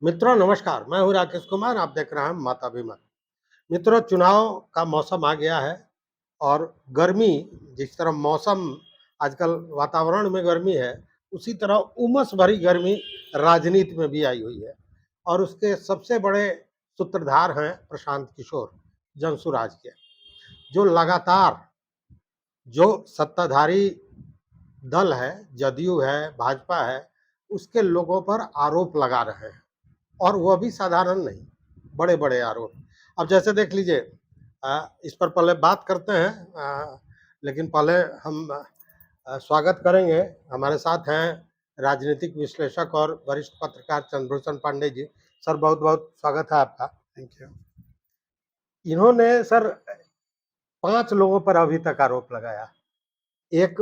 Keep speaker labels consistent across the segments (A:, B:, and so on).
A: मित्रों नमस्कार, मैं हूँ राकेश कुमार, आप देख रहे हैं माताभिमान। मित्रों चुनाव का मौसम आ गया है और गर्मी जिस तरह मौसम आजकल वातावरण में गर्मी है, उसी तरह उमस भरी गर्मी राजनीति में भी आई हुई है और उसके सबसे बड़े सूत्रधार हैं प्रशांत किशोर, जनसुराज के, जो लगातार जो सत्ताधारी दल है, जदयू है, भाजपा है, उसके लोगों पर आरोप लगा रहे हैं। और वह भी साधारण नहीं, बड़े-बड़े आरोप। अब जैसे देख लीजिए इस पर पहले बात करते हैं लेकिन पहले हम स्वागत करेंगे, हमारे साथ हैं राजनीतिक विश्लेषक और वरिष्ठ पत्रकार चंद्रभूषण पांडे जी। सर बहुत-बहुत स्वागत है आपका।
B: Thank you.
A: इन्होंने सर 5 लोगों पर अभी तक आरोप लगाया। एक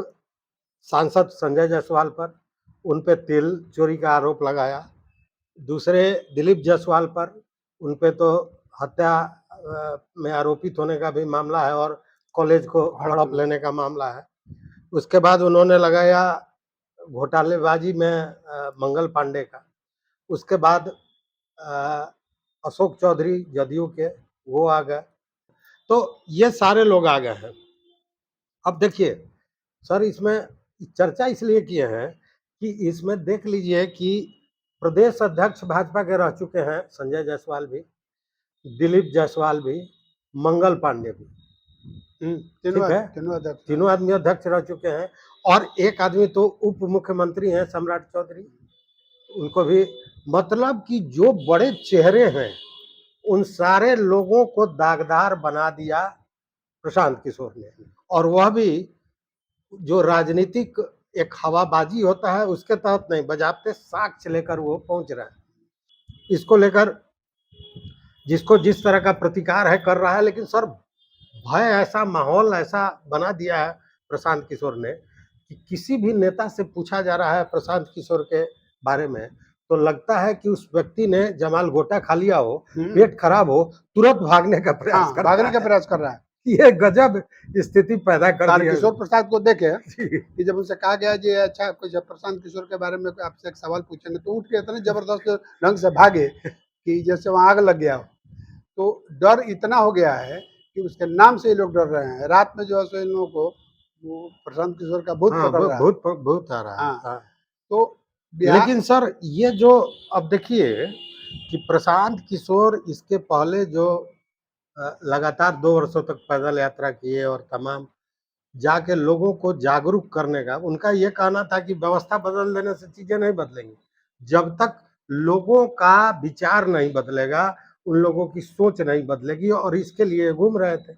A: सांसद संजय जायसवाल पर, उन पे तेल चोरी का आरोप लगाया। दूसरे दिलीप जायसवाल पर, उन पे तो हत्या में आरोपित होने का भी मामला है और कॉलेज को हड़प लेने का मामला है। उसके बाद उन्होंने लगाया घोटालेबाजी में मंगल पांडे का। उसके बाद अशोक चौधरी जदयू के, वो आ गए। तो ये सारे लोग आ गए हैं। अब देखिए सर, इसमें चर्चा इसलिए किए हैं कि इसमें देख लीजिए कि प्रदेश अध्यक्ष भाजपा के रह चुके हैं संजय जायसवाल भी, दिलीप जायसवाल भी, मंगल पांडे भी। ठीक है, तीनों आदमी अध्यक्ष रह चुके हैं और एक आदमी तो उप मुख्यमंत्री हैं सम्राट चौधरी, उनको भी। मतलब कि जो बड़े चेहरे हैं उन सारे लोगों को दागदार बना दिया प्रशांत किशोर ने, और वह भी जो राजनीतिक एक हवाबाजी होता है उसके तहत नहीं, बजाते साक्ष्य लेकर वो पहुंच रहे हैं। इसको लेकर जिसको जिस तरह का प्रतिकार है कर रहा है, लेकिन सर भय ऐसा, माहौल ऐसा बना दिया है प्रशांत किशोर ने कि किसी भी नेता से पूछा जा रहा है प्रशांत किशोर के बारे में तो लगता है कि उस व्यक्ति ने जमाल गोटा खा लिया हो, पेट खराब हो, तुरंत भागने का प्रयास कर रहा है। ये गजब स्थिति पैदा कर दी है।
B: किशोर प्रसाद को देखे कि जब उनसे कहा गया जी अच्छा कुछ प्रशांत किशोर के बारे में आपसे एक सवाल पूछेंगे, तो उठ के इतने जबरदस्त ढंग से भागे कि जैसे वहां आग लग गया हो। तो डर इतना हो गया है कि उसके नाम से ही लोग डर रहे हैं। रात में जो है सो इन लोगों को वो प्रशांत किशोर का भूत पकड़ रहा है।
A: भूत आ रहा है। हाँ।
B: तो
A: लेकिन सर ये जो अब देखिए कि प्रशांत किशोर इसके पहले जो लगातार 2 वर्षों तक पैदल यात्रा किए और तमाम जाके लोगों को जागरूक करने का, उनका ये कहना था कि व्यवस्था बदल देने से चीजें नहीं बदलेंगी, जब तक लोगों का विचार नहीं बदलेगा, उन लोगों की सोच नहीं बदलेगी, और इसके लिए घूम रहे थे।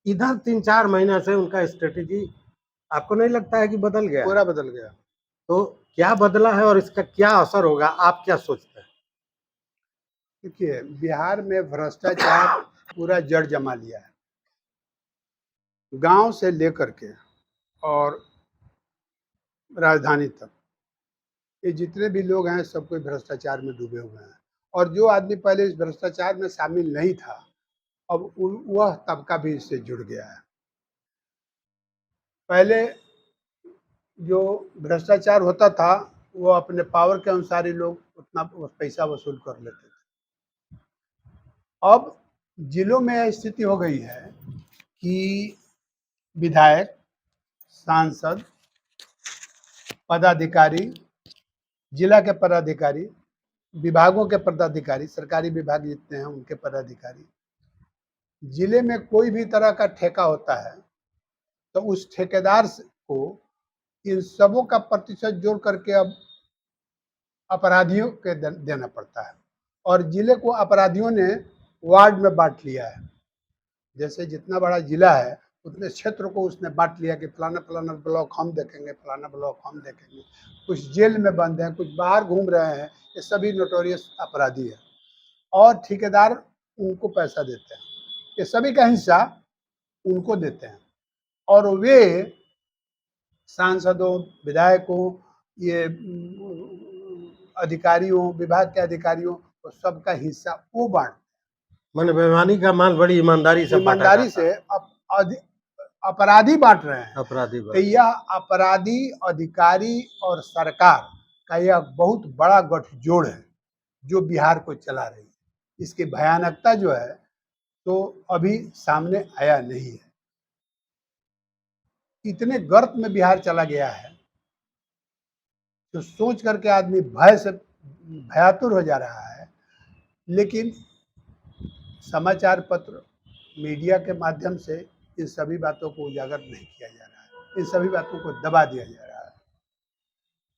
A: इधर 3-4 महीने से उनका स्ट्रेटेजी आपको नहीं लगता है कि बदल गया?
B: पूरा बदल गया।
A: तो क्या बदला है और इसका क्या असर होगा, आप क्या सोचते हैं?
B: देखिए, बिहार में भ्रष्टाचार पूरा जड़ जमा लिया है, गांव से लेकर के और राजधानी तक। ये जितने भी लोग हैं सब कोई भ्रष्टाचार में डूबे हुए हैं, और जो आदमी पहले इस भ्रष्टाचार में शामिल नहीं था, अब वह तबका भी इससे जुड़ गया है। पहले जो भ्रष्टाचार होता था वो अपने पावर के अनुसार ही लोग उतना पैसा वसूल कर लेते थे। अब जिलों में यह स्थिति हो गई है कि विधायक, सांसद, पदाधिकारी, जिला के पदाधिकारी, विभागों के पदाधिकारी, सरकारी विभाग जितने हैं उनके पदाधिकारी, जिले में कोई भी तरह का ठेका होता है तो उस ठेकेदार को इन सबों का प्रतिशत जोड़ करके अब अपराधियों के देना पड़ता है, और जिले को अपराधियों ने वार्ड में बांट लिया है। जैसे जितना बड़ा जिला है उतने क्षेत्र को उसने बांट लिया कि फलाना फलाना ब्लॉक हम देखेंगे, फलाना ब्लॉक हम देखेंगे। कुछ जेल में बंद हैं, कुछ बाहर घूम रहे हैं, ये सभी नोटोरियस अपराधी है, और ठेकेदार उनको पैसा देते हैं। ये सभी का हिस्सा उनको देते हैं, और वे सांसदों, विधायकों, ये अधिकारियों, विभाग के अधिकारियों को सबका हिस्सा वो बांट,
A: माने बेईमानी का माल बड़ी ईमानदारी से
B: अपराधी बांट रहे हैं।
A: अपराधी
B: तो यह अपराधी, अधिकारी और सरकार का यह बहुत बड़ा गठजोड़ है जो बिहार को चला रही है। इसकी भयानकता जो है तो अभी सामने आया नहीं है। इतने गर्त में बिहार चला गया है तो सोच करके आदमी भय से भयातुर हो जा रहा है। लेकिन समाचार पत्र, मीडिया के माध्यम से इन सभी बातों को उजागर नहीं किया जा रहा है, इन सभी बातों को दबा दिया जा रहा है।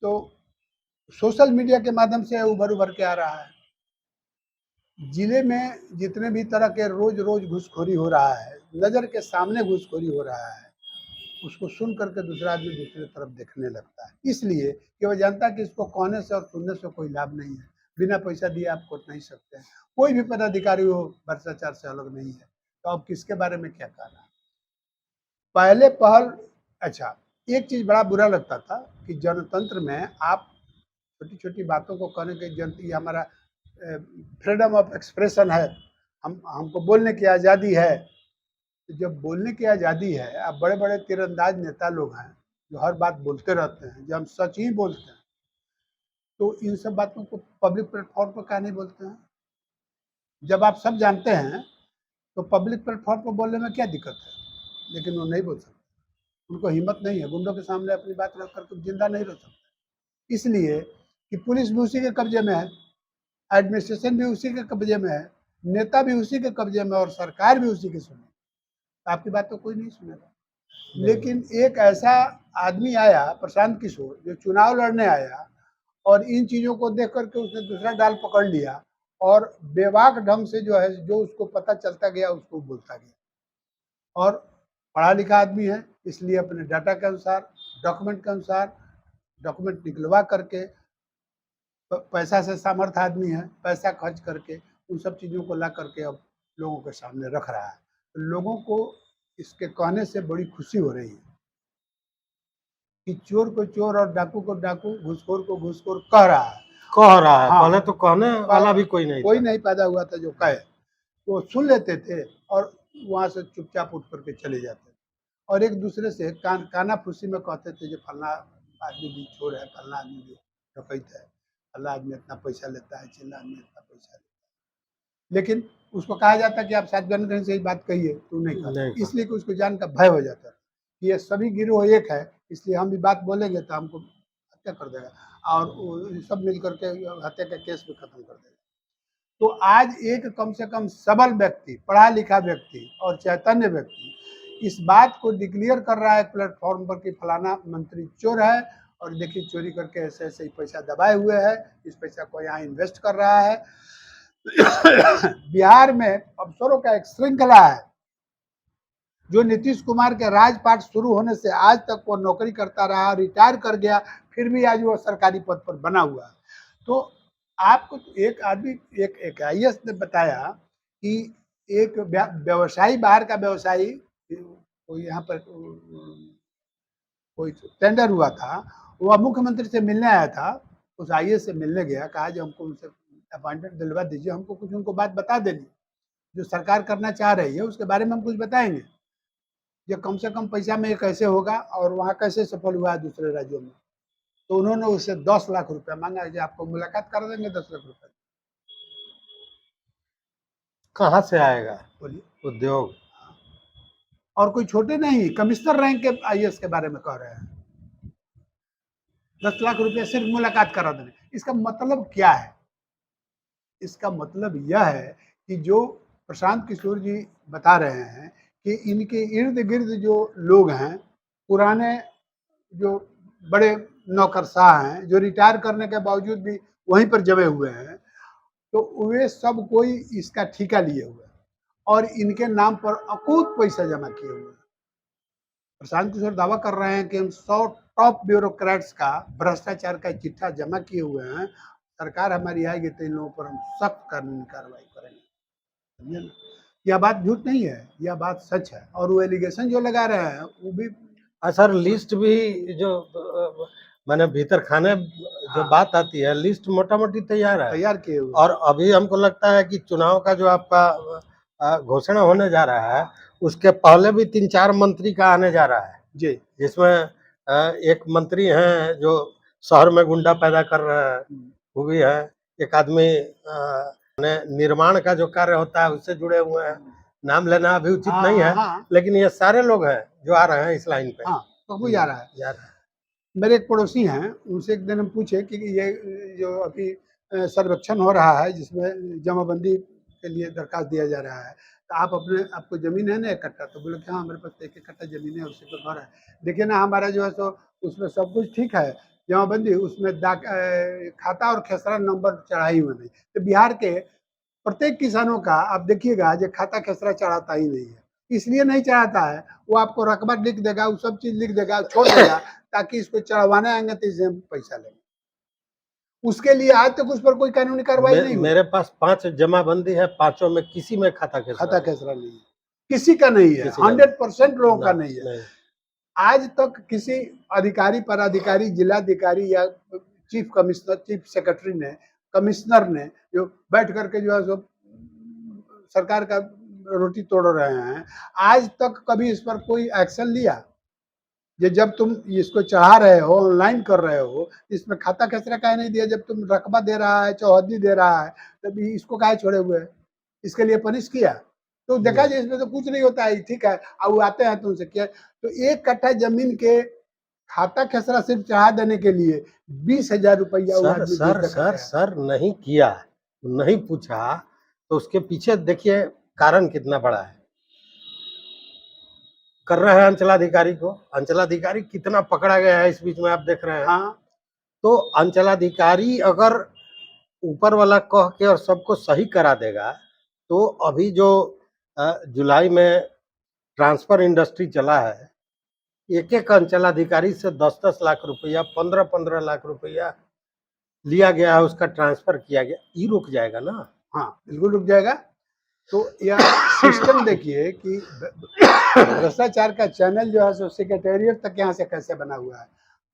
B: तो सोशल मीडिया के माध्यम से उभर उभर के आ रहा है। जिले में जितने भी तरह के रोज रोज घूसखोरी हो रहा है, नज़र के सामने घूसखोरी हो रहा है, उसको सुन करके दूसरा आदमी दूसरी तरफ देखने लगता है, इसलिए कि वो जानता है कि इसको कहने से और सुनने से कोई लाभ नहीं है। बिना पैसा दिए आप कोट नहीं सकते हैं। कोई भी पदाधिकारी हो भ्रष्टाचार से अलग नहीं है, तो अब किसके बारे में क्या कहना। पहले पहल, अच्छा, एक चीज़ बड़ा बुरा लगता था कि जनतंत्र में आप छोटी छोटी बातों को कहने के जनती, हमारा फ्रीडम ऑफ एक्सप्रेशन है, हमको बोलने की आज़ादी है। तो जब बोलने की आज़ादी है, अब बड़े बड़े तीरंदाज नेता लोग हैं जो हर बात बोलते रहते हैं, जो हम सच ही बोलते हैं, तो इन सब बातों को पब्लिक प्लेटफॉर्म पर क्या नहीं बोलते हैं। जब आप सब जानते हैं तो पब्लिक प्लेटफॉर्म पर बोलने में क्या दिक्कत है, लेकिन वो नहीं बोल सकते, उनको हिम्मत नहीं है, गुंडों के सामने अपनी बात रख करके जिंदा नहीं रह सकते, इसलिए कि पुलिस भी उसी के कब्जे में है, एडमिनिस्ट्रेशन भी उसी के कब्जे में है, नेता भी उसी के कब्जे में, और सरकार भी उसी की सुने। आपकी बात तो कोई नहीं सुनेगा। लेकिन एक ऐसा आदमी आया, प्रशांत किशोर, जो चुनाव लड़ने आया और इन चीज़ों को देख करके उसने दूसरा डाल पकड़ लिया और बेबाक ढंग से जो है, जो उसको पता चलता गया उसको बोलता गया। और पढ़ा लिखा आदमी है, इसलिए अपने डाटा के अनुसार, डॉक्यूमेंट के अनुसार, डॉक्यूमेंट निकलवा करके, पैसा से सामर्थ्य आदमी है, पैसा खर्च करके उन सब चीज़ों को ला करके अब लोगों के सामने रख रहा है। तो लोगों को इसके कहने से बड़ी खुशी हो रही है कि चोर को चोर और डाकू को डाकू, घूसखोर को घूसखोर कह रहा है। हाँ,
A: पहले तो कहने वाला भी कोई नहीं
B: पैदा हुआ था जो कहे। वो सुन लेते थे और वहाँ से चुपचाप उठ करके चले जाते थे, और एक दूसरे से काना फूसी में कहते थे जो फलना आदमी भी चोर है, फलना आदमी भी डकैत है, फलना आदमी इतना पैसा लेता है, चिल्ला आदमी इतना पैसा लेता है। लेकिन उसको कहा जाता कि आप सावधानी कहीं से बात कहिए, तो नहीं कहता, इसलिए कि उसको जान का भय हो जाता है कि ये सभी गिरोह एक है, इसलिए हम भी बात बोलेंगे तो हमको हत्या कर देगा, और सब मिल करके हत्या का केस भी खत्म कर देगा। तो आज एक कम से कम सबल व्यक्ति, पढ़ा लिखा व्यक्ति और चैतन्य व्यक्ति इस बात को डिक्लेयर कर रहा है प्लेटफॉर्म पर कि फलाना मंत्री चोर है, और देखिए चोरी करके ऐसे ऐसे ही पैसा दबाए हुए है, इस पैसा को यहाँ इन्वेस्ट कर रहा है। बिहार में अफसरों का एक श्रृंखला है जो नीतीश कुमार के राजपाट शुरू होने से आज तक वो नौकरी करता रहा, रिटायर कर गया, फिर भी आज वो सरकारी पद पर बना हुआ है। तो आपको एक आदमी, एक IAS ने बताया कि एक व्यवसायी, बाहर का व्यवसायी, कोई यहाँ पर कोई टेंडर हुआ था, वह मुख्यमंत्री से मिलने आया था, उस IAS से मिलने गया, कहा जो हमको उनसे अपॉइंटमेंट दिलवा दीजिए, हमको कुछ उनको बात बता देनी जो सरकार करना चाह रही है, उसके बारे में हम कुछ बताएंगे, ये कम से कम पैसा में ये कैसे होगा और वहाँ कैसे सफल हुआ है दूसरे राज्यों में। तो उन्होंने उससे 10 लाख रुपया मांगा कि आपको मुलाकात कर देंगे 10 लाख रुपए।
A: कहाँ से आएगा
B: बोलिए
A: उद्योग।
B: और कोई छोटे नहीं, कमिश्नर रैंक के IAS के बारे में कह रहे हैं 10 लाख रुपया सिर्फ मुलाकात करा देने। इसका मतलब क्या है? इसका मतलब यह है कि जो प्रशांत किशोर जी बता रहे हैं कि इनके इर्द गिर्द जो लोग हैं, पुराने जो बड़े नौकरशाह हैं, जो रिटायर करने के बावजूद भी वहीं पर जमे हुए हैं, तो वे सब कोई इसका ठेका लिए हुए हैं और इनके नाम पर अकूत पैसा जमा किए हुए हैं। प्रशांत किशोर दावा कर रहे हैं कि हम 100 टॉप ब्यूरोक्रेट्स का भ्रष्टाचार का चिट्ठा जमा किए हुए हैं, सरकार हमारी आएगी तो इन लोगों पर हम सख्त कानूनी कार्रवाई करेंगे। समझे ना? यह बात झूठ नहीं है, यह बात सच है। और वो एलिगेशन जो लगा रहे हैं वो भी
A: सर लिस्ट भी जो मैंने भीतर खाने जो बात आती है, लिस्ट मोटा मोटी तैयार है,
B: तैयार किए हुए।
A: और अभी हमको लगता है कि चुनाव का जो आपका घोषणा होने जा रहा है, उसके पहले भी 3-4 मंत्री का आने जा रहा है
B: जी,
A: जिसमें एक मंत्री हैं जो शहर में गुंडा पैदा कर रहे हैं, वो भी है। एक आदमी निर्माण का जो कार्य होता है उससे जुड़े हुए हैं, नाम लेना अभी उचित
B: हाँ,
A: नहीं है,
B: हाँ,
A: लेकिन ये सारे लोग हैं जो आ रहे हैं इस लाइन पे।
B: हाँ, तो वो जा रहा है।
A: जा रहा है।
B: मेरे एक पड़ोसी हैं, उनसे एक दिन हम पूछे कि ये जो अभी सर्वेक्षण हो रहा है जिसमें जमाबंदी के लिए दरखास्त दिया जा रहा है, तो आपको ज़मीन है ना 1 कट्ठा? तो बोले कि हाँ, हमारे पास तो 1-1 कट्ठा ज़मीन है, उसी पे घर है। देखिए ना हमारा जो है सो उसमें सब कुछ ठीक है, जमाबंदी उसमें खाता और खेसरा नंबर चढ़ा ही हुआ नहीं। तो बिहार के प्रत्येक किसानों का आप देखिएगा जो खाता खेसरा चढ़ाता ही नहीं है। इसलिए नहीं चढ़ाता है, वो आपको रकबा लिख देगा, वो सब चीज़ लिख देगा, छोड़ देगा ताकि इसको चढ़वाने आएँगे तो इससे हम पैसा लेंगे। उसके लिए आज तक उस पर कोई कानूनी कार्रवाई नहीं हुई।
A: मेरे पास 5 जमाबंदी है, पाँचों में किसी में खाता खेसरा
B: खाता
A: नहीं।
B: खेसरा नहीं है, किसी का नहीं है,
A: किसी का नहीं।
B: 100% लोगों का
A: ना,
B: नहीं है।
A: नहीं।
B: आज तक किसी अधिकारी, पदाधिकारी, जिलाधिकारी या चीफ कमिश्नर, चीफ सेक्रेटरी ने, कमिश्नर ने जो बैठ करके जो है सो सरकार का रोटी तोड़ रहे हैं, आज तक कभी इस पर कोई एक्शन लिया? ये जब तुम इसको चढ़ा रहे हो, ऑनलाइन कर रहे हो, इसमें खाता खेसरा काहे नहीं दिया? जब तुम रकबा दे रहा है, चौहद्दी दे रहा है, तब इसको काहे छोड़े हुए हैं? इसके लिए पनिश किया? तो देखा जाए इसमें तो कुछ नहीं होता है, ठीक है। अब वो आते हैं तो उनसे किया तो 1 कट्ठा ज़मीन के खाता खेसरा सिर्फ चढ़ा देने के लिए 20,000 रुपया वो
A: सर
B: आदमी
A: सर
B: घूस
A: सर
B: करके आया।
A: सर नहीं किया, नहीं पूछा, तो उसके पीछे देखिए कारण कितना बड़ा है। कर रहे हैं अंचलाधिकारी को, अंचलाधिकारी कितना पकड़ा गया है इस बीच में आप देख रहे हैं।
B: हाँ,
A: तो अंचलाधिकारी अगर ऊपर वाला कह के और सबको सही करा देगा, तो अभी जो जुलाई में ट्रांसफर इंडस्ट्री चला है, एक-एक अंचलाधिकारी से 10-10 लाख रुपया, 15-15 लाख रुपया लिया गया है, उसका ट्रांसफर किया गया, ये रुक जाएगा ना।
B: हाँ, बिल्कुल रुक जाएगा। तो यह सिस्टम देखिए कि भ्रष्टाचार का चैनल जो है सो सेक्रेटेरिएट तक यहाँ से कैसे बना हुआ है।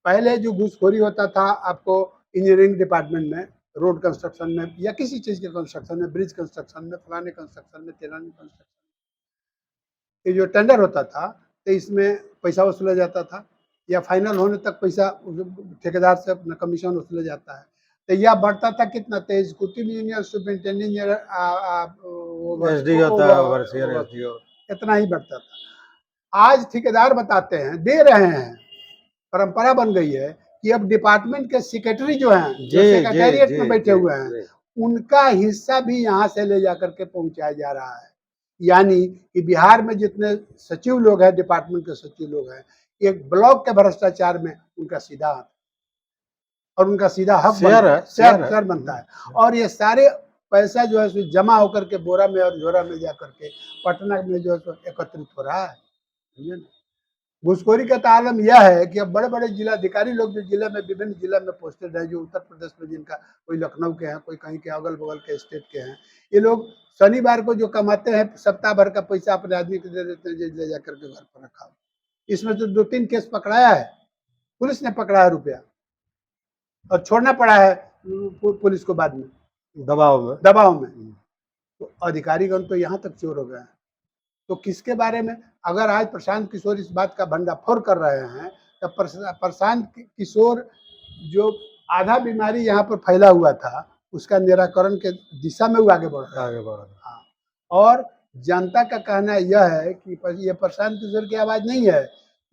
B: पहले जो घूसखोरी होता था आपको इंजीनियरिंग डिपार्टमेंट में, रोड कंस्ट्रक्शन में या किसी चीज़ के कंस्ट्रक्शन में, ब्रिज कंस्ट्रक्शन में, फलाने कंस्ट्रक्शन में, तिलानी कंस्ट्रक्शन, ये जो टेंडर होता था तो इसमें पैसा वसूला जाता था या फाइनल होने तक पैसा ठेकेदार से अपना कमीशन वसूला जाता है। तो यह बढ़ता था कितना? तो executive engineer, superintendent engineer,
A: SDO था, ओवरसीयर एसडीओ।
B: इतना ही बढ़ता था। आज ठेकेदार बताते हैं, दे रहे हैं, परंपरा बन गई है कि अब डिपार्टमेंट के सेक्रेटरी जो हैं, जो
A: जी,
B: सेक्रेटेरिएट
A: जी,
B: में
A: जी,
B: बैठे
A: जी,
B: हुए हैं,
A: जी।
B: उनका हिस्सा भी यहाँ से ले जाकर के पहुंचाया जा रहा है। यानी कि बिहार में जितने सचिव लोग हैं, डिपार्टमेंट के सचिव लोग हैं, एक ब्लॉक के भ्रष्टाचार में उनका सीधा हाथ और उनका सीधा हक
A: शेयर है, शेयर है।
B: शेयर बनता है। और ये सारे पैसा जो है सो जमा होकर के बोरा में और झोरा में जाकर के पटना में जो है सो एकत्रित हो रहा है। समझे ना? घूसखोरी का तो आलम यह है कि अब बड़े-बड़े जिलाधिकारी लोग जो जिला में, विभिन्न जिला में पोस्टेड हैं, जो उत्तर प्रदेश में, जिनका कोई लखनऊ के हैं, कोई कहीं के अगल-बगल के स्टेट के हैं, ये लोग शनिवार को जो कमाते हैं सप्ताह भर का पैसा अपने आदमी को दे देते हैं, ले जाकर के घर पर रखा। इसमें तो 2-3 केस पकड़ाया है, पुलिस ने पकड़ा है रुपया और छोड़ना पड़ा है पुलिस को बाद में दबाव में। तो अधिकारीगण तो यहाँ तक चोर हो गए हैं। तो किसके बारे में? अगर आज प्रशांत किशोर इस बात का भंडाफोड़ कर रहे हैं, तो प्रशांत किशोर जो आधा बीमारी यहाँ पर फैला हुआ था, उसका निराकरण के दिशा में वो आगे बढ़ रहा है। हाँ, और जनता का कहना यह है कि ये प्रशांत किशोर की आवाज़ नहीं है,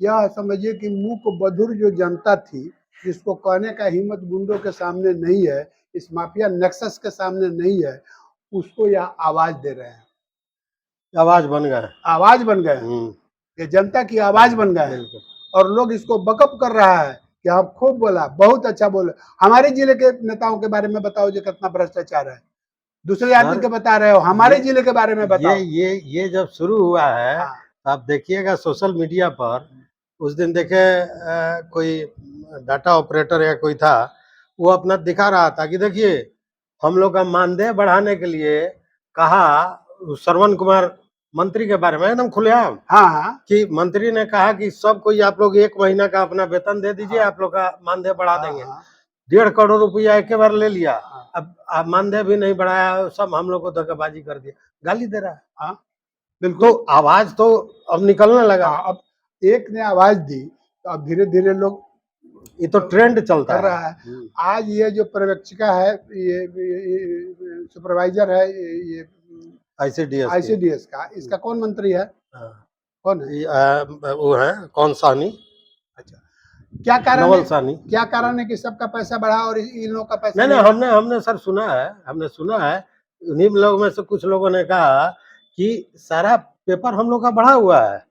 B: यह समझिए कि मूक बधिर जो जनता थी, जिसको कहने का हिम्मत गुंडों के सामने नहीं है, इस माफिया नेक्सस के सामने नहीं है, उसको यह आवाज़ दे रहे हैं।
A: आवाज बन गए।
B: आवाज बन गए हैं। ये जनता की आवाज बन गए हैं और लोग इसको बकअप कर रहा है कि आप खूब बोला, बहुत अच्छा बोला। हमारे जिले के नेताओं के बारे में बताओ जो कितना भ्रष्टाचार है। दूसरे आदमी के बता रहे हो, हमारे जिले के बारे में बताओ।
A: ये जब शुरू हुआ है,
B: हाँ,
A: आप देखिएगा सोशल मीडिया पर, उस दिन देखे कोई डाटा ऑपरेटर या कोई था, वो अपना दिखा रहा था कि देखिए हम लोग का मानदेय बढ़ाने के लिए कहा, श्रवण कुमार मंत्री के बारे में एकदम खुलेआम,
B: हाँ, हाँ,
A: कि मंत्री ने कहा कि सब कोई आप लोग 1 महीना का अपना वेतन दे दीजिए,
B: हाँ,
A: आप लोग का मानदेय बढ़ा
B: हाँ,
A: देंगे।
B: हाँ,
A: 1.5 करोड़ रुपया एक बार ले लिया,
B: हाँ,
A: अब मानदेय भी नहीं बढ़ाया, सब हम लोग को धोखेबाजी कर दिया, गाली दे रहा है।
B: हाँ,
A: तो
B: बिल्कुल।
A: आवाज तो अब निकलने लगा।
B: हाँ, अब एक ने आवाज दी तो अब धीरे धीरे लोग
A: ये तो ट्रेंड चलता
B: कर
A: है।
B: रहा है। आज ये जो पर्यवेक्षिका है, ये सुपरवाइजर है, ये
A: आईसीडीएस की।
B: आईसीडीएस का, इसका कौन मंत्री है?
A: हाँ।
B: कौन है?
A: वो है कौन साहनी,
B: अच्छा, क्या कारण
A: नवल
B: है?
A: साहनी।
B: क्या कारण है कि सबका पैसा बढ़ा और इन लोगों का पैसा
A: नहीं नहीं,
B: नहीं बढ़ा?
A: हमने सर सुना है, उन्हीं लोगों में से कुछ लोगों ने कहा कि सारा पेपर हम लोग का बढ़ा हुआ है,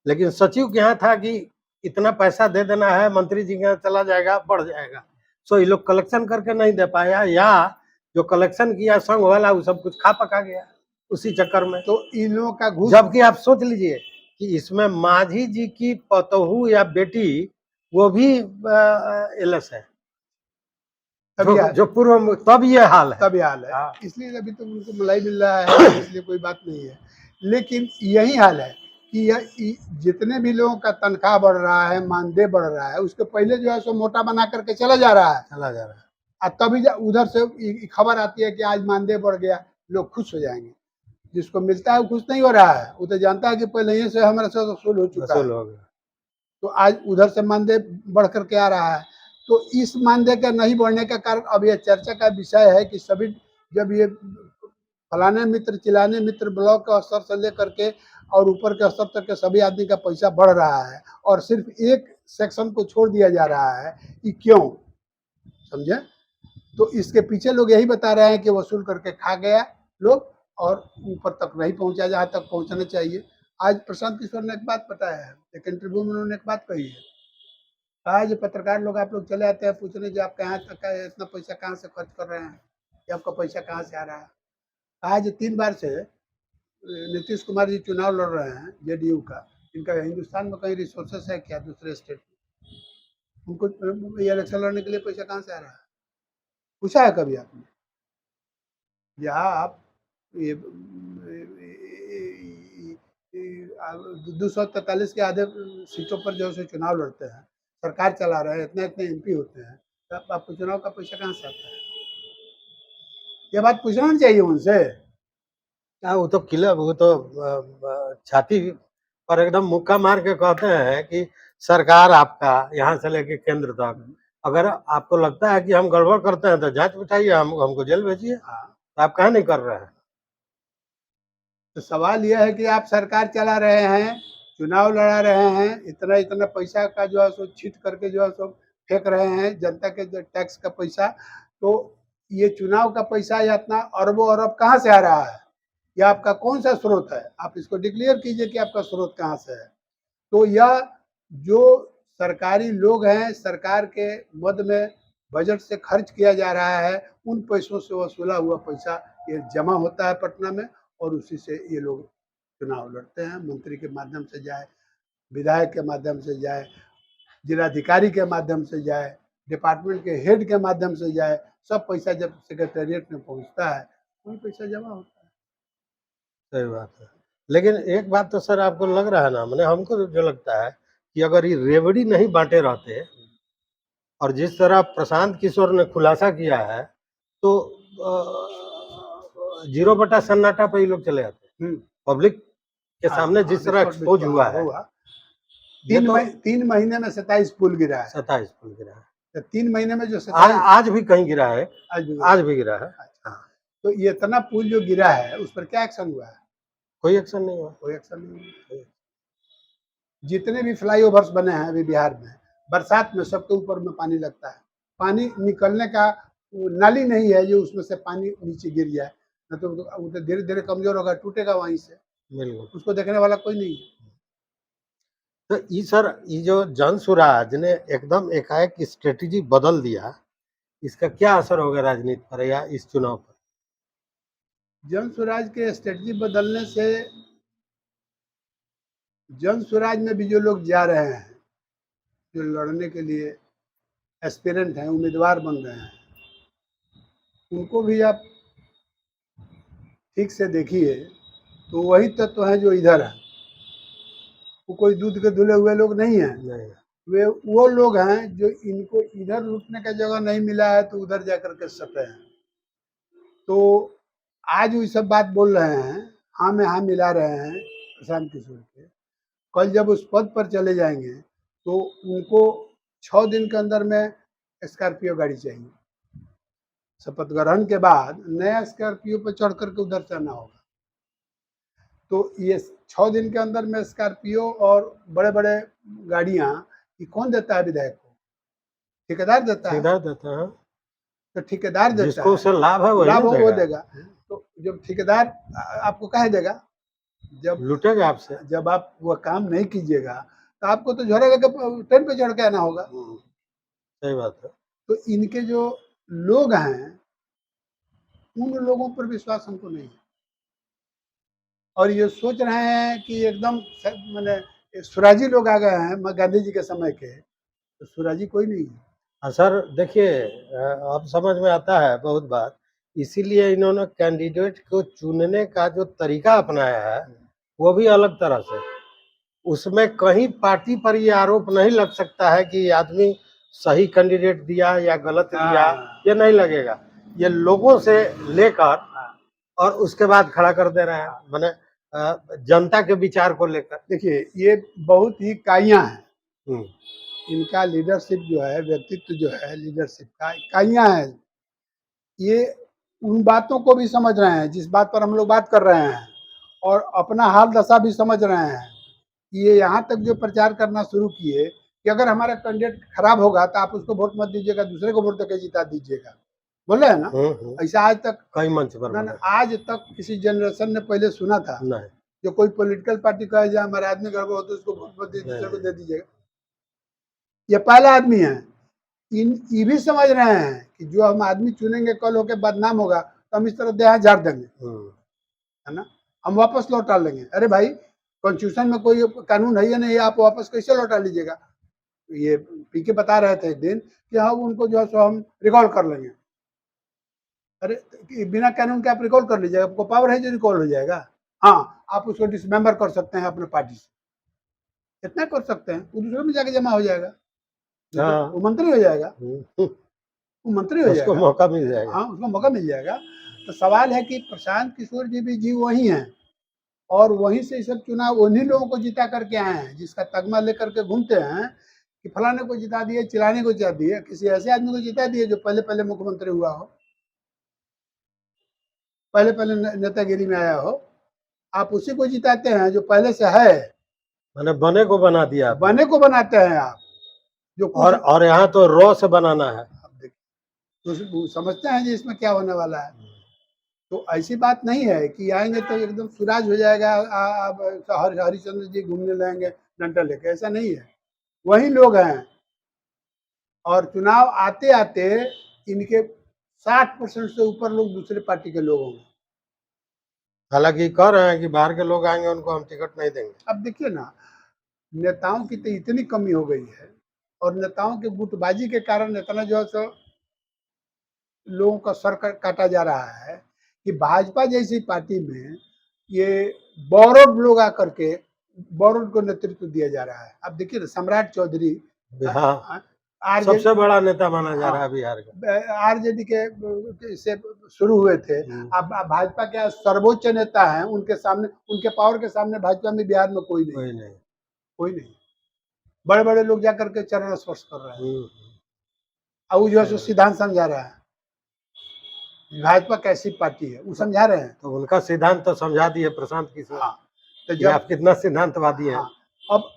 A: लेकिन सचिव के यहाँ था कि इतना पैसा दे देना है, मंत्री जी के यहाँ चला जाएगा, बढ़ जाएगा। सो ये लोग कलेक्शन करके नहीं दे पाया, या जो कलेक्शन किया संघ वाला वो सब कुछ खा पका गया उसी चक्कर में।
B: तो इन लोगों का घूस,
A: जबकि आप सोच लीजिए कि इसमें माझी जी की पतोहू या बेटी वो भी एलएस है,
B: तभी
A: जो पूर्व, तब ये हाल है।
B: तभी हाल है।
A: हाँ।
B: इसलिए अभी तो उनको मलाई मिल रहा है, इसलिए कोई बात नहीं है। लेकिन यही हाल है कि जितने भी लोगों का तनख्वाह बढ़ रहा है, मानदेय बढ़ रहा है, उसके पहले जो है सो मोटा बना करके चला जा रहा है,
A: चला जा रहा है।
B: और तभी उधर से खबर आती है कि आज मानदेय बढ़ गया, लोग खुश हो जाएंगे। जिसको मिलता है वो खुश नहीं हो रहा है, वो तो जानता है कि पहले ही से हमारे से वसूल हो चुका है,
A: हो गया।
B: तो आज उधर से मानदेय बढ़ करके आ रहा है। तो इस मानदेय का नहीं बढ़ने का कारण अब यह चर्चा का विषय है कि सभी, जब ये फलाने मित्र चिलाने मित्र ब्लॉक के स्तर से लेकर के और ऊपर के स्तर तक के सभी आदमी का पैसा बढ़ रहा है और सिर्फ एक सेक्शन को छोड़ दिया जा रहा है, कि क्यों? समझे? तो इसके पीछे लोग यही बता रहे हैं कि वसूल करके खा गया लोग और ऊपर तक नहीं पहुंचा जहां तक पहुंचना चाहिए। आज प्रशांत किशोर ने एक बात बताया है, एक इंटरव्यू में उन्होंने एक बात कही है, कहा जो पत्रकार लोग आप लोग चले आते हैं पूछने जो आप कहाँ तक का इतना पैसा कहाँ से खर्च कर रहे हैं, कि आपका पैसा कहाँ से आ रहा है। आज 3 बार से नीतीश कुमार जी चुनाव लड़ रहे हैं जेडीयू का, इनका हिंदुस्तान में कहीं रिसोर्सेस है क्या दूसरे स्टेट में? उनको ये इलेक्शन लड़ने के लिए पैसा कहाँ से आ रहा है? पूछा है कभी आपने? यहाँ आप ये 243 के आधे सीटों पर जो है चुनाव लड़ते हैं, सरकार चला रहे हैं, इतने इतने एमपी होते हैं, तो आपको चुनाव का पैसा कहाँ से आता है? ये बात पूछना नहीं चाहिए उनसे।
A: वो तो किला, वो तो छाती पर एकदम मुक्का मार के कहते हैं कि सरकार आपका यहाँ से लेके केंद्र तक, अगर आपको लगता है कि हम गड़बड़ करते हैं तो जांच बिठाइए, हमको जेल भेजिए। तो आप कहाँ नहीं कर रहे हैं?
B: तो सवाल यह है कि आप सरकार चला रहे हैं, चुनाव लड़ा रहे हैं, इतना इतना पैसा का जो है सो छीट करके जो है सो फेंक रहे हैं जनता के जो टैक्स का पैसा, तो ये चुनाव का पैसा या इतना अरबों अरब कहाँ से आ रहा है? यह आपका कौन सा स्रोत है? आप इसको डिक्लेयर कीजिए कि आपका स्रोत कहाँ से है। तो यह जो सरकारी लोग हैं, सरकार के मद में बजट से खर्च किया जा रहा है, उन पैसों से वसूला हुआ पैसा ये जमा होता है पटना में, और उसी से ये लोग चुनाव लड़ते हैं। मंत्री के माध्यम से जाए, विधायक के माध्यम से जाए, जिलाधिकारी के माध्यम से जाए, डिपार्टमेंट के हेड के माध्यम से जाए, सब पैसा जब सेक्रेटेरिएट में पहुंचता है वही पैसा जमा होता है।
A: सही बात है। लेकिन एक बात तो सर आपको लग रहा है ना, मैंने हमको जो लगता है कि अगर ये रेवड़ी नहीं बांटे रहते, और जिस तरह प्रशांत किशोर ने खुलासा किया है, तो 0 बटा सन्नाटा पे ये लोग चले आते। पब्लिक के सामने जिस तरह एक्सपोज हुआ है,
B: 3 महीने में 27 पुल गिरा है।
A: 27 पुल गिरा है।
B: तो 3 महीने में जो 27
A: आज भी कहीं गिरा है, आज भी गिरा है।
B: हाँ। तो ये इतना पुल जो गिरा है उस पर क्या एक्शन हुआ है?
A: कोई एक्शन नहीं हुआ।
B: कोई एक्शन नहीं हुआ। जितने भी फ्लाईओवर्स बने हैं अभी बिहार में, बरसात में सबके ऊपर में पानी लगता है, पानी निकलने का नाली नहीं है जो उसमें से पानी नीचे गिर जाए, न तो वो तो धीरे धीरे कमजोर होगा, टूटेगा वहीं से,
A: बिल्कुल।
B: उसको देखने वाला कोई नहीं है।
A: तो ये सर, ये जो जन सुराज ने एकदम एकाएक स्ट्रेटेजी बदल दिया, इसका क्या असर होगा राजनीति पर या इस चुनाव पर?
B: जन स्वराज के स्ट्रेटजी बदलने से जन स्वराज में भी जो लोग जा रहे हैं, जो लड़ने के लिए एस्पिरेंट हैं, उम्मीदवार बन रहे हैं, उनको भी आप ठीक से देखिए तो वही तत्व हैं जो इधर हैं। वो कोई दूध के धुले हुए लोग नहीं हैं।
A: नहीं।
B: वे वो लोग हैं जो इनको इधर लूटने का जगह नहीं मिला है तो उधर जाकर के सटे हैं। तो आज वो सब बात बोल रहे हैं, हाँ में हाँ मिला रहे हैं प्रशांत किशोर के। कल जब उस पद पर चले जाएंगे तो उनको 6 दिन के अंदर में स्कॉर्पियो गाड़ी चाहिए। शपथ ग्रहण के बाद नया स्कॉर्पियो पे चढ़ करके उधर से आना होगा। तो ये 6 दिन के अंदर में स्कॉर्पियो और बड़े-बड़े गाड़ियाँ ये कौन देता है विधायक को? ठेकेदार देता है।
A: सीधा देता है,
B: तो ठेकेदार देता
A: जिसको
B: है,
A: उससे लाभ है वही
B: लाभ
A: ना
B: वो
A: देगा,
B: देगा। तो जब ठेकेदार आपको काहे देगा? जब
A: लूटेगा आपसे।
B: जब आप वो काम नहीं कीजिएगा तो आपको तो झोरा लेके ट्रेन पे चढ़ के आना होगा।
A: सही बात है।
B: तो इनके जो लोग हैं उन लोगों पर विश्वास हमको नहीं है, और ये सोच रहे हैं कि एकदम माने स्वराजी लोग आ गए हैं गांधी जी के समय के, तो स्वराजी कोई नहीं है।
A: हाँ सर, देखिए अब समझ में आता है बहुत बात, इसीलिए इन्होंने कैंडिडेट को चुनने का जो तरीका अपनाया है वो भी अलग तरह से। उसमें कहीं पार्टी पर ये आरोप नहीं लग सकता है कि ये आदमी सही कैंडिडेट दिया या गलत दिया, ये नहीं लगेगा। ये लोगों से लेकर और उसके बाद खड़ा कर दे रहे हैं, माने जनता के विचार को लेकर।
B: देखिए ये बहुत ही काइयां हैं,
A: हम्म,
B: इनका लीडरशिप जो है, व्यक्तित्व जो है लीडरशिप का इकाइयां है। ये उन बातों को भी समझ रहे हैं जिस बात पर हम लोग बात कर रहे हैं, और अपना हाल दशा भी समझ रहे हैं। ये यहाँ तक जो प्रचार करना शुरू किए कि अगर हमारा कैंडिडेट खराब होगा तो आप उसको वोट मत दीजिएगा, दूसरे को वोट देकर जिता दीजिएगा, बोले है ना। ऐसा आज तक
A: कई मंच पर
B: ना आज तक किसी जनरेशन ने पहले सुना था
A: नहीं।
B: जो कोई पॉलिटिकल पार्टी कहे जाए हमारे आदमी घर को हो तो उसको वोट मत दीजिए, दूसरे को दे दीजिएगा। ये पहला आदमी है। ये भी समझ रहे हैं कि जो हम आदमी चुनेंगे कल होके बदनाम होगा तो हम इस तरह देहा झाड़ देंगे, है ना, हम वापस लौटा लेंगे। अरे भाई कॉन्स्टिट्यूशन में कोई कानून है या नहीं, आप वापस कैसे लौटा लीजिएगा? ये पीके बता रहे थे एक दिन कि हाँ उनको जो है सो हम रिकॉल कर लेंगे। अरे बिना कानून के आप रिकॉल कर लीजिएगा, आपको पावर है जो रिकॉल हो जाएगा। हाँ आप उसको डिसमेंबर कर सकते हैं अपने पार्टी से, इतना कर सकते हैं, वो दूसरे में जाके जमा हो जाएगा, वो मंत्री हो जाएगा, वो मंत्री हो जाएगा,
A: उसको मौका मिल जाएगा।
B: हाँ उसको मौका मिल जाएगा। तो सवाल है कि प्रशांत किशोर जी भी जी वही हैं, और वहीं से सब चुनाव उन्हीं लोगों को जिता करके आए हैं जिसका तगमा लेकर के घूमते हैं कि फलाने को जिता दिए, चिलाने को जिता दिए। किसी ऐसे आदमी को जिता दिए जो पहले पहले मुख्यमंत्री हुआ हो, पहले पहले नेतागिरी में आया हो, आप उसी को जिताते हैं जो पहले से है।
A: मैंने बने को बना दिया,
B: बने को बनाते हैं आप जो
A: और यहाँ तो रॉ से बनाना है।
B: आप देखिए तो समझते हैं जी इसमें क्या होने वाला है। तो ऐसी बात नहीं है कि आएंगे तो एकदम सुराज हो जाएगा, हरिश्चंद्र जी घूमने लगेंगे डंडा लेके, ऐसा नहीं है। वही लोग हैं, और चुनाव आते आते इनके 60% से ऊपर लोग दूसरे पार्टी के लोग होंगे।
A: हालांकि कह रहे हैं कि बाहर के लोग आएंगे उनको हम टिकट नहीं देंगे।
B: अब देखिए ना, नेताओं की तो इतनी कमी हो गई है, और नेताओं के गुटबाजी के कारण इतना जो है सो लोगों का सर काटा जा रहा है कि भाजपा जैसी पार्टी में ये बोरोड लोग आकर के बोरोड को नेतृत्व दिया जा रहा है। अब देखिए ना, सम्राट चौधरी
A: सबसे बड़ा नेता माना जा रहा है बिहार का,
B: आरजेडी के से शुरू हुए थे। अब भाजपा के सर्वोच्च नेता हैं, उनके सामने, उनके पावर के सामने भाजपा में बिहार में कोई नहीं। बड़े बड़े लोग जाकर के चरण स्पर्श कर रहे हैं, और जो है सिद्धांत समझा रहा है भाजपा कैसी पार्टी है, वो समझा रहे हैं।
A: तो उनका सिद्धांत तो समझा दिए प्रशांत किशोर।
B: हाँ, तो
A: जब आप कितना सिद्धांतवादी है।
B: अब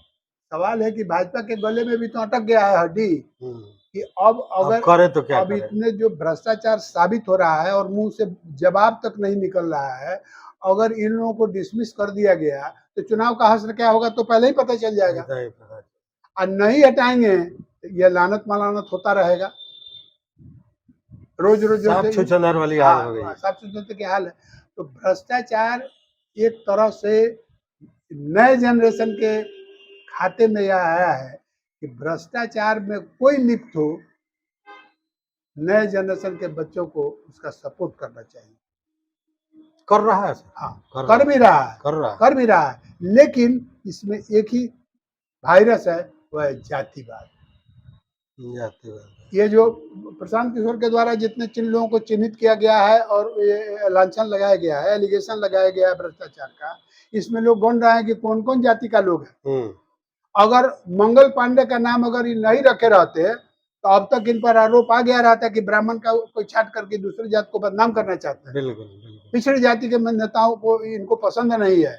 B: सवाल है कि भाजपा के गले में भी तो अटक गया है हड्डी कि अब अगर
A: करे तो क्या
B: अब
A: करे?
B: इतने जो भ्रष्टाचार साबित हो रहा है और मुंह से जवाब तक नहीं निकल रहा है, अगर इन लोगों को डिसमिस कर दिया गया तो चुनाव का हश्र क्या होगा तो पहले ही पता चल जाएगा, और नहीं हटाएंगे ये लानत मलानत होता रहेगा। रोज रोज
A: साफ छुछंदर वाली हाल हो गई,
B: साफ छुछंदर की हाल है। तो भ्रष्टाचार एक तरह से नए जनरेशन के खाते में यह आया है कि भ्रष्टाचार में कोई लिप्त हो, नए जनरेशन के बच्चों को उसका सपोर्ट करना चाहिए।
A: कर रहा है,
B: हाँ कर भी रहा है, लेकिन इसमें एक ही वायरस है, वह है जातिवाद। ये जो प्रशांत किशोर के द्वारा जितने लोगों को चिन्हित किया गया है और ये लांछन लगाया गया है, एलिगेशन लगाया गया है भ्रष्टाचार का, इसमें लोग ढूंढ रहे हैं कि कौन कौन जाति का लोग है, अगर मंगल पांडे का नाम अगर ये नहीं रखे रहते तो अब तक इन पर आरोप आ गया रहता कि ब्राह्मण का कोई छाट करके दूसरी जात को बदनाम करना चाहते हैं।
A: बिल्कुल बिल्कुल।
B: पिछड़ी जाति के नेताओं को इनको पसंद नहीं है।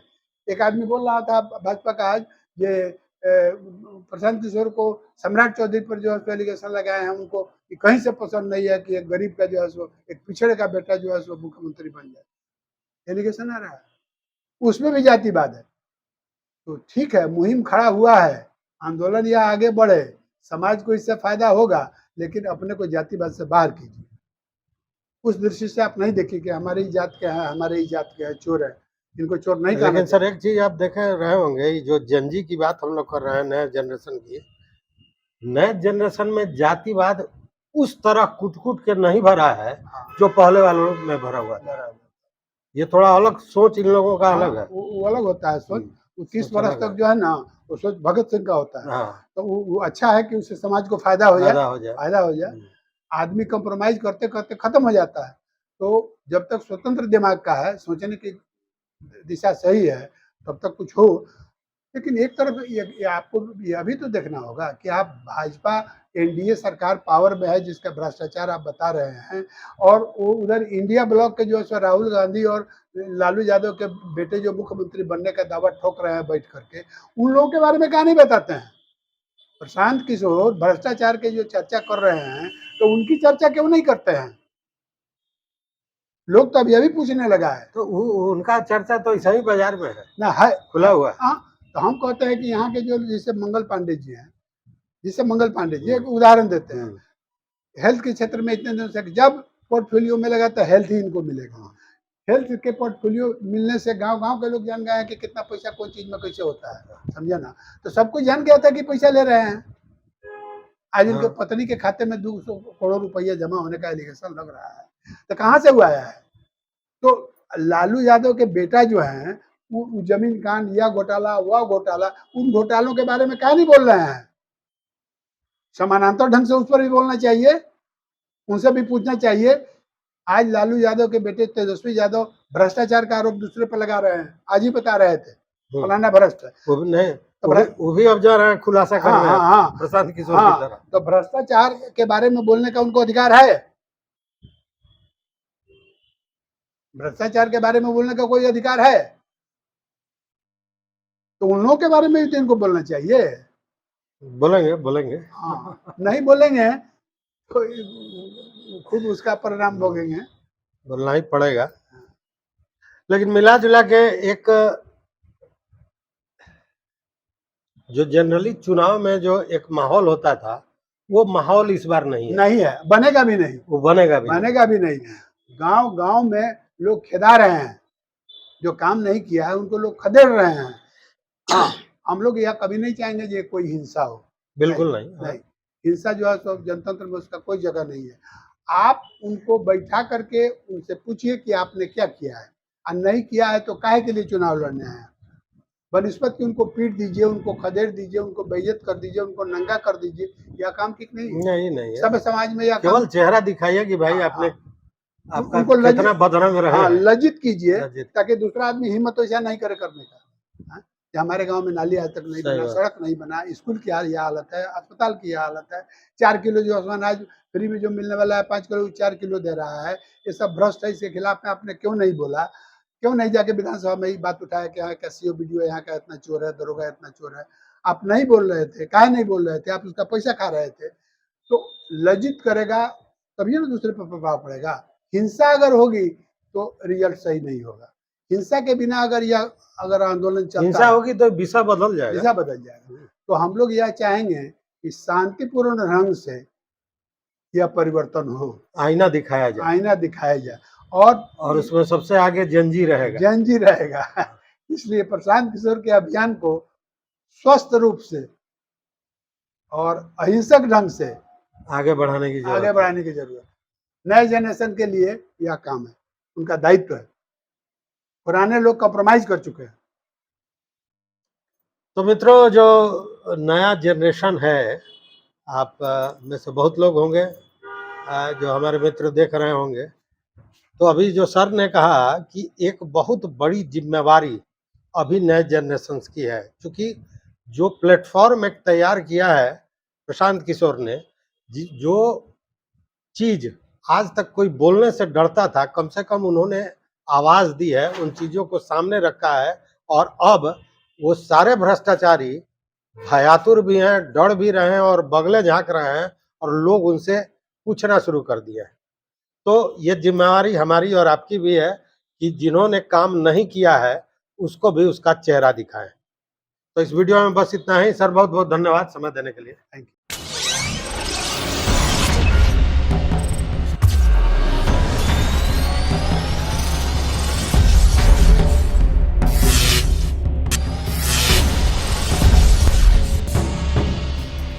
B: एक आदमी बोल रहा था भाजपा का आज ये प्रशांत किशोर को सम्राट चौधरी पर जो है एलिगेशन लगाए हैं उनको कि कहीं से पसंद नहीं है कि एक गरीब का जो है सो एक पिछड़े का बेटा जो है सो मुख्यमंत्री बन जाए, एलिगेशन आ रहा है, उसमें भी जातिवाद है। तो ठीक है, मुहिम खड़ा हुआ है, आंदोलन या आगे बढ़े, समाज को इससे फायदा होगा, लेकिन अपने को जातिवाद से बाहर कीजिए। उस दृष्टि से आप नहीं देखिए कि हमारी जात के हैं, हमारे ही जात के हैं, चोर है, इनको चोर नहीं कहना
A: लेकिन सर
B: चाहिए।
A: एक चीज आप देखे रहे होंगे, ये जो जनजी की बात हम लोग कर रहे हैं, नए जनरेशन की, नए जनरेशन में जातिवाद उस तरह कूट कूट के नहीं भरा है जो पहले वालों में भरा हुआ था। ये थोड़ा अलग सोच इन लोगों का अलग है।
B: वो अलग होता है सोच। वो 30
A: सोच
B: वर्ष
A: अलग
B: तक
A: है।
B: जो है ना वो सोच भगत सिंह का होता है।
A: हाँ,
B: तो वो अच्छा है कि उससे समाज को फायदा हो जाए,
A: फायदा हो जाए।
B: फायदा हो जाए। आदमी कंप्रोमाइज करते करते खत्म हो जाता है। तो जब तक स्वतंत्र दिमाग का है, सोचने की दिशा सही है, तब तक कुछ हो। लेकिन एक तरफ ये आपको यह भी तो देखना होगा कि आप भाजपा एनडीए सरकार पावर में है, जिसका भ्रष्टाचार आप बता रहे हैं, और वो उधर इंडिया ब्लॉक के जो है सो राहुल गांधी और लालू यादव के बेटे जो मुख्यमंत्री बनने का दावा ठोक रहे हैं बैठ करके, उन लोगों के बारे में क्या नहीं बताते हैं। प्रशांत किशोर भ्रष्टाचार के जो चर्चा कर रहे हैं, तो उनकी चर्चा क्यों नहीं करते हैं? लोग तो अभी पूछने लगा है।
A: तो उनका चर्चा तो ऐसा ही बाजार में है
B: ना है
A: खुला हुआ।
B: हाँ, तो हम कहते हैं कि यहाँ के जो जैसे मंगल पांडे जी हैं, जिसे मंगल पांडे जी एक उदाहरण देते हैं, हेल्थ के क्षेत्र में इतने दिनों से जब पोर्टफोलियो में लगा तो हेल्थ ही इनको मिलेगा। हेल्थ के पोर्टफोलियो मिलने से गांव गांव के लोग जान गए हैं कि कितना पैसा कोई चीज में कैसे होता है, समझे ना। तो सब कुछ जान गया था कि पैसा ले रहे हैं। आज उनके पत्नी के खाते में 200 करोड़ रुपया जमा होने का एलिगेशन लग रहा है, तो कहाँ से हुआ है? तो लालू यादव के बेटा जो है वो जमीन कांड या घोटाला वह घोटाला, उन घोटालों के बारे में क्या नहीं बोल रहे हैं? समानांतर ढंग से उस पर भी बोलना चाहिए, उनसे भी पूछना चाहिए। आज लालू यादव के बेटे तेजस्वी यादव भ्रष्टाचार का आरोप दूसरे पर लगा रहे हैं, आज ही बता रहे थे फलाना भ्रष्ट है।
A: वो भी नहीं, वो भी अब जा रहे हैं खुलासा कर रहे हैं प्रशांत किशोर की तरह।
B: तो भ्रष्टाचार के बारे में बोलने का उनको अधिकार है, भ्रष्टाचार के बारे में बोलने का कोई अधिकार है? तो उन लोगों के बारे में भी इनको बोलना चाहिए।
A: बोलेंगे बोलेंगे।
B: हाँ, नहीं बोलेंगे तो खुद उसका परिणाम भोगेंगे।
A: बोलना ही पड़ेगा। लेकिन मिला जुला के एक जो जनरली चुनाव में जो एक माहौल होता था, वो माहौल इस बार नहीं है,
B: बनेगा भी नहीं,
A: वो बनेगा भी
B: नहीं। गांव गांव में लोग खेदा रहे हैं, जो काम नहीं किया है उनको लोग खदेड़ रहे हैं। हाँ, हम लोग यह कभी नहीं चाहेंगे कि कोई हिंसा हो,
A: बिल्कुल नहीं।
B: हिंसा जो है तो जनतंत्र में उसका कोई जगह नहीं है। आप उनको बैठा करके उनसे पूछिए कि आपने क्या किया है, और नहीं किया है तो काहे के लिए चुनाव लड़ने आए हैं। बनिस्बत की उनको पीट दीजिए, उनको खदेड़ दीजिए, उनको बेइज्जत कर दीजिए, उनको नंगा कर दीजिए, यह काम ठीक नहीं है।
A: नहीं है।
B: सब समाज में यह
A: केवल चेहरा दिखाइए कि भाई आपने आपका
B: उनको
A: कितना बदरंग रहे।
B: लज्जित कीजिए, ताकि दूसरा आदमी हिम्मत वैसा नहीं करे करने का। हमारे गांव में नाली आज तक नहीं बना, सड़क नहीं बना, स्कूल की यह हालत है, अस्पताल की यह हालत है। 4 किलो जो अनाज फ्री में जो मिलने वाला है 5 किलो 4 किलो दे रहा है, ये सब भ्रष्ट है। इसके खिलाफ में आपने क्यों नहीं बोला? क्यों नहीं जाके विधानसभा में ही बात उठाया कि यहाँ का सीओ वीडियो, यहाँ का इतना चोर है, दरोगा इतना चोर है? आप नहीं बोल रहे थे, काहे नहीं बोल रहे थे? आप उसका पैसा खा रहे थे। तो लज्जित करेगा तभी ना दूसरे पर प्रभाव पड़ेगा। हिंसा अगर होगी तो रिजल्ट सही नहीं होगा। हिंसा के बिना अगर आंदोलन चलता,
A: हिंसा होगी तो दिशा बदल जाएगा।
B: तो हम लोग यह चाहेंगे कि शांतिपूर्ण ढंग से यह परिवर्तन हो,
A: आईना दिखाया
B: जाए और
A: उसमें सबसे आगे जनजी रहेगा।
B: इसलिए प्रशांत किशोर के अभियान को स्वस्थ रूप से और अहिंसक ढंग से आगे बढ़ाने की जरूरत। नए जनरेशन के लिए यह काम है, उनका दायित्व है। पुराने लोग कॉम्प्रोमाइज कर चुके हैं।
A: तो मित्रों, जो नया जनरेशन है, आप में से बहुत लोग होंगे जो हमारे मित्र देख रहे होंगे, तो अभी जो सर ने कहा कि एक बहुत बड़ी जिम्मेवारी अभी नए जनरेशन की है, क्योंकि जो प्लेटफॉर्म एक तैयार किया है प्रशांत किशोर ने, जो चीज आज तक कोई बोलने से डरता था, कम से कम उन्होंने आवाज दी है, उन चीजों को सामने रखा है। और अब वो सारे भ्रष्टाचारी भयातुर भी हैं, डर भी रहे हैं और बगले झांक रहे हैं, और लोग उनसे पूछना शुरू कर दिया है। तो ये जिम्मेवारी हमारी और आपकी भी है कि जिन्होंने काम नहीं किया है उसको भी उसका चेहरा दिखाएं। तो इस वीडियो में बस इतना ही सर, बहुत बहुत धन्यवाद समय देने के लिए।
B: Thank you.